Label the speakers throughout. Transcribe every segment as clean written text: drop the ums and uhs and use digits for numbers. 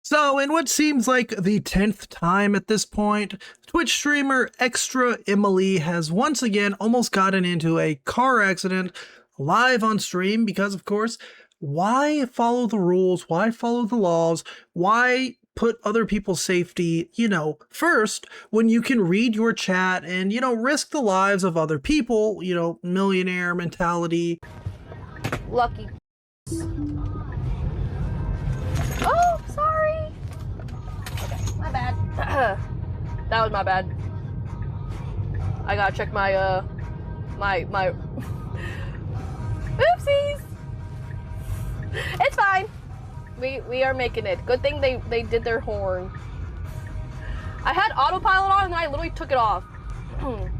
Speaker 1: So, in what seems like the 10th time at this point, Twitch streamer ExtraEmily has once again almost gotten into a car accident live on stream because, of course, why follow the rules? Why follow the laws? Why put other people's safety, first when you can read your chat and, risk the lives of other people, millionaire mentality.
Speaker 2: Lucky. Oh, sorry. Okay, my bad. That was my bad. I gotta check my my oopsies. It's fine. We are making it. Good thing they did their horn. I had autopilot on and then I literally took it off. And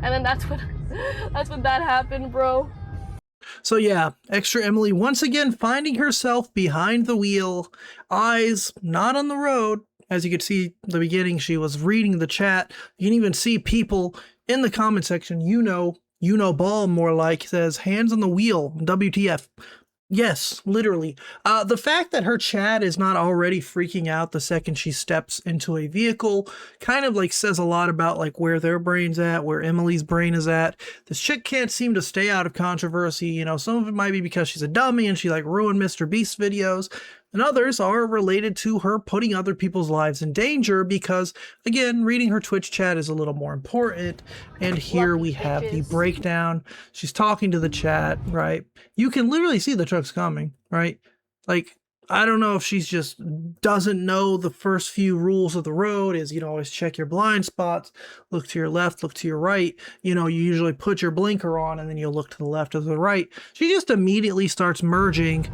Speaker 2: then that's when that happened, bro.
Speaker 1: So yeah, ExtraEmily once again finding herself behind the wheel, eyes not on the road. As you could see in the beginning, she was reading the chat. You can even see people in the comment section, ball more like, says hands on the wheel, WTF. Yes, literally. The fact that her chat is not already freaking out the second she steps into a vehicle kind of like says a lot about like where their brain's at, where Emily's brain is at. This chick can't seem to stay out of controversy. Some of it might be because she's a dummy and she like ruined Mr. Beast videos. And others are related to her putting other people's lives in danger because, again, reading her Twitch chat is a little more important. And here we have the breakdown. She's talking to the chat, right? You can literally see the truck's coming, right? Like, I don't know if she's just doesn't know the first few rules of the road is, always check your blind spots, look to your left, look to your right. You usually put your blinker on and then you'll look to the left or the right. She just immediately starts merging.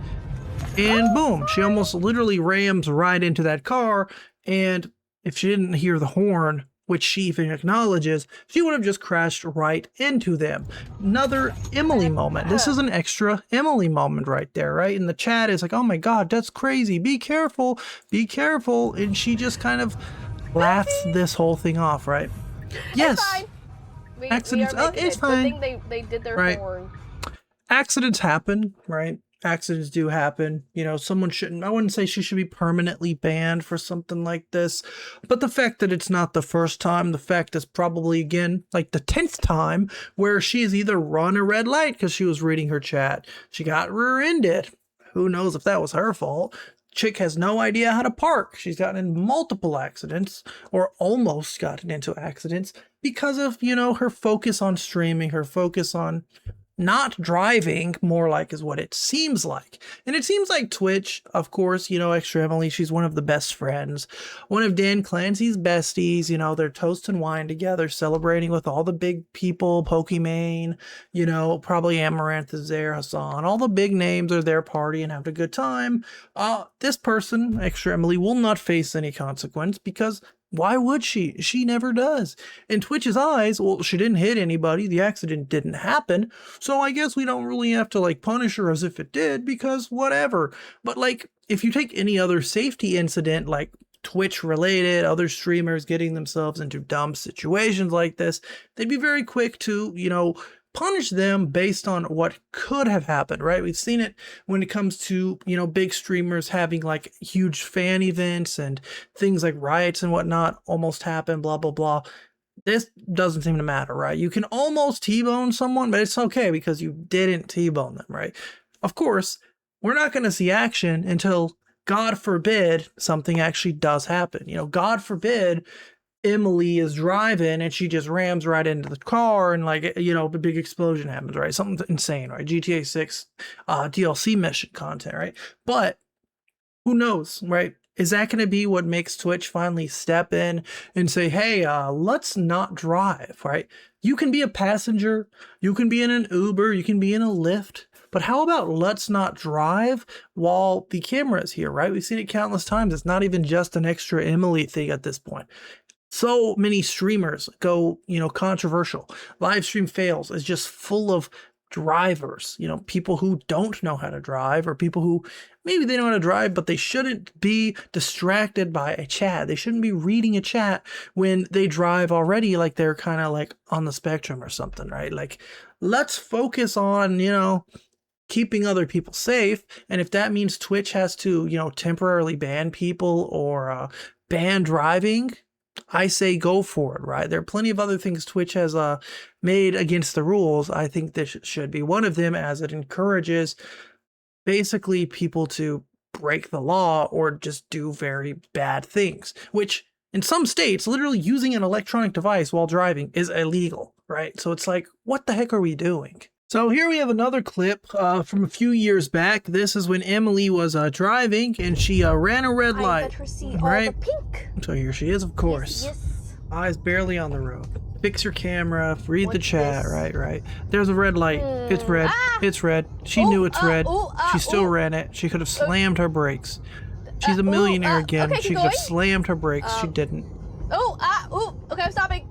Speaker 1: And boom, she almost literally rams right into that car. And if she didn't hear the horn, which she even acknowledges, she would have just crashed right into them. Another Emily moment. This is an ExtraEmily moment right there, right? And the chat is like, oh my God, that's crazy. Be careful, be careful. And she just kind of laughs this whole thing off, right? Yes. Accidents, it's fine.
Speaker 2: Good thing they did their horn.
Speaker 1: Accidents happen, right? Accidents do happen. Someone shouldn't, I wouldn't say she should be permanently banned for something like this. But the fact that it's not the first time, the fact is probably, again, like the 10th time where she has either run a red light because she was reading her chat. She got rear-ended. Who knows if that was her fault? Chick has no idea how to park. She's gotten in multiple accidents or almost gotten into accidents because of, her focus on streaming, her focus on not driving, more like is what it seems like. And it seems like Twitch, of course, ExtraEmily, she's one of the best friends. One of Dan Clancy's besties, they're toast and wine together, celebrating with all the big people, Pokimane, probably Amaranth is there, Hassan, all the big names are there partying and having a good time. This person, ExtraEmily, will not face any consequence because why would she? She never does. In Twitch's eyes, well, she didn't hit anybody. The accident didn't happen. So I guess we don't really have to like punish her as if it did because whatever. But like, if you take any other safety incident, like Twitch related, other streamers getting themselves into dumb situations like this, they'd be very quick to, punish them based on what could have happened, right? We've seen it when it comes to, big streamers having like huge fan events and things like riots and whatnot almost happen, blah, blah, blah. This doesn't seem to matter, right? You can almost T-bone someone, but it's okay because you didn't T-bone them, right? Of course, we're not going to see action until, God forbid, something actually does happen. God forbid Emily is driving and she just rams right into the car and like, the big explosion happens, right? Something insane, right? GTA 6 DLC mission content, right? But who knows, right? Is that going to be what makes Twitch finally step in and say, hey, let's not drive, right? You can be a passenger, you can be in an Uber, you can be in a Lyft, but how about let's not drive while the camera is here, right? We've seen it countless times. It's not even just an ExtraEmily thing at this point. So many streamers go, controversial. Live stream fails is just full of drivers, people who don't know how to drive or people who maybe they know how to drive, but they shouldn't be distracted by a chat. They shouldn't be reading a chat when they drive already like they're kind of like on the spectrum or something, right? Like, let's focus on, keeping other people safe. And if that means Twitch has to, temporarily ban people or ban driving, I say go for it, right? There are plenty of other things Twitch has made against the rules. I think this should be one of them, as it encourages basically people to break the law or just do very bad things, which in some states, literally using an electronic device while driving is illegal, right? So it's like, what the heck are we doing? So here we have another clip from a few years back. This is when Emily was driving and she ran a red light.
Speaker 2: I let her see
Speaker 1: right?
Speaker 2: all the pink.
Speaker 1: So here she is, of course.
Speaker 2: Yes.
Speaker 1: Eyes barely on the road. Fix your camera, read the
Speaker 2: What's
Speaker 1: chat,
Speaker 2: this?
Speaker 1: right. There's a red light. It's red. It's red. She knew it's red. She still ran it. She could have slammed her brakes. She's a millionaire again.
Speaker 2: Okay,
Speaker 1: She
Speaker 2: keep
Speaker 1: could have
Speaker 2: going.
Speaker 1: slammed her brakes. She didn't.
Speaker 2: Okay, I'm stopping.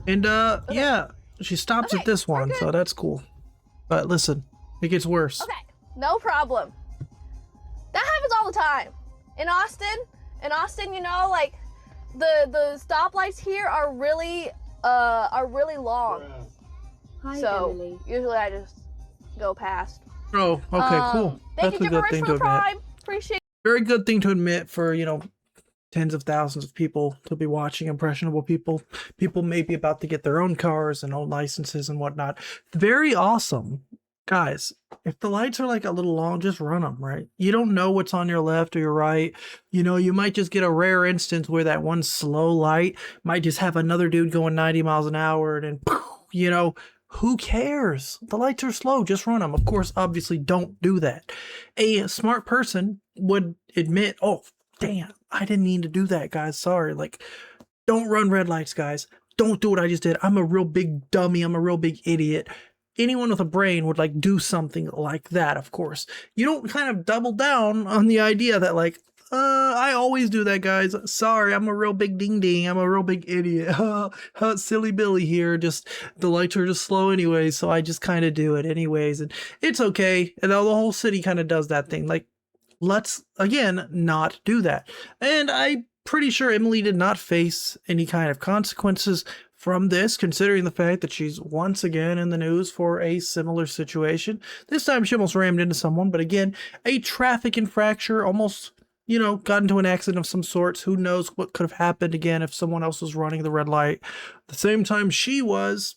Speaker 1: And yeah, she stops at this one, so that's cool. But listen, it gets worse.
Speaker 2: Okay, no problem. That happens all the time. In Austin, like the stoplights here are really long.
Speaker 3: Hi,
Speaker 2: So
Speaker 3: Emily.
Speaker 2: usually I just go past.
Speaker 1: Oh, okay, cool.
Speaker 2: Thank
Speaker 1: That's
Speaker 2: you,
Speaker 1: a good
Speaker 2: Gibberish,
Speaker 1: thing
Speaker 2: for
Speaker 1: to
Speaker 2: the
Speaker 1: admit.
Speaker 2: prime. Appreciate
Speaker 1: Very good thing to admit for, tens of thousands of people to be watching, impressionable people. People may be about to get their own cars and own licenses and whatnot. Very awesome. Guys, if the lights are like a little long, just run them, right? You don't know what's on your left or your right. You might just get a rare instance where that one slow light might just have another dude going 90 miles an hour and then, who cares? The lights are slow, just run them. Of course, obviously don't do that. A smart person would admit, oh, damn, I didn't mean to do that, guys. Sorry. Like, don't run red lights, guys. Don't do what I just did. I'm a real big dummy. I'm a real big idiot. Anyone with a brain would like do something like that, of course. You don't kind of double down on the idea that like, I always do that, guys. Sorry, I'm a real big ding ding. I'm a real big idiot. Silly Billy here. Just the lights are just slow anyway, so I just kind of do it anyways, and it's okay. And the whole city kind of does that thing. Like, let's again not do that. And I'm pretty sure Emily did not face any kind of consequences from this, considering the fact that she's once again in the news for a similar situation. This time she almost rammed into someone, but again, a traffic infraction, almost, got into an accident of some sorts. Who knows what could have happened again if someone else was running the red light the same time she was.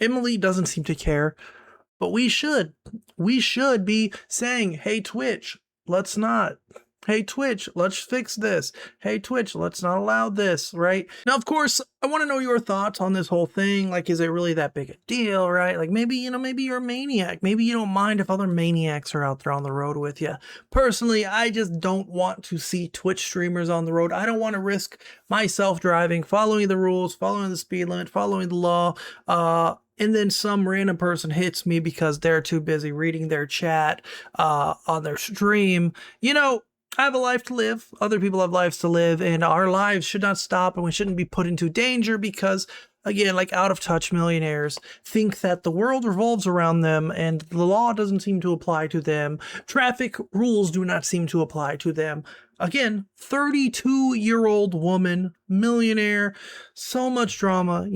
Speaker 1: Emily doesn't seem to care, but we should be saying, hey, Twitch, let's not. Hey, Twitch, let's fix this. Hey, Twitch, let's not allow this, right? Now, of course, I want to know your thoughts on this whole thing. Like, is it really that big a deal, right? Like, maybe, maybe you're a maniac. Maybe you don't mind if other maniacs are out there on the road with you. Personally, I just don't want to see Twitch streamers on the road. I don't want to risk myself driving, following the rules, following the speed limit, following the law, and then some random person hits me because they're too busy reading their chat on their stream. I have a life to live. Other people have lives to live, and our lives should not stop, and we shouldn't be put into danger because, again, like out of touch millionaires think that the world revolves around them and the law doesn't seem to apply to them. Traffic rules do not seem to apply to them. Again, 32-year-old woman, millionaire, so much drama.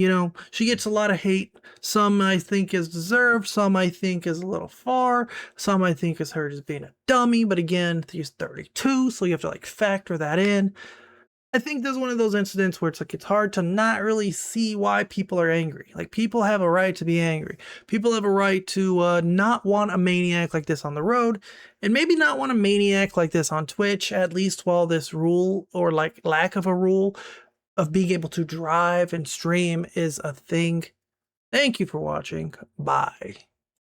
Speaker 1: She gets a lot of hate. Some I think is deserved, some I think is a little far, some I think is her just being a dummy. But again, she's 32, so you have to like factor that in. I think there's one of those incidents where it's like it's hard to not really see why people are angry. Like, people have a right to be angry. People have a right to not want a maniac like this on the road, and maybe not want a maniac like this on Twitch, at least while this rule, or like lack of a rule, of being able to drive and stream is a thing. Thank you for watching. Bye.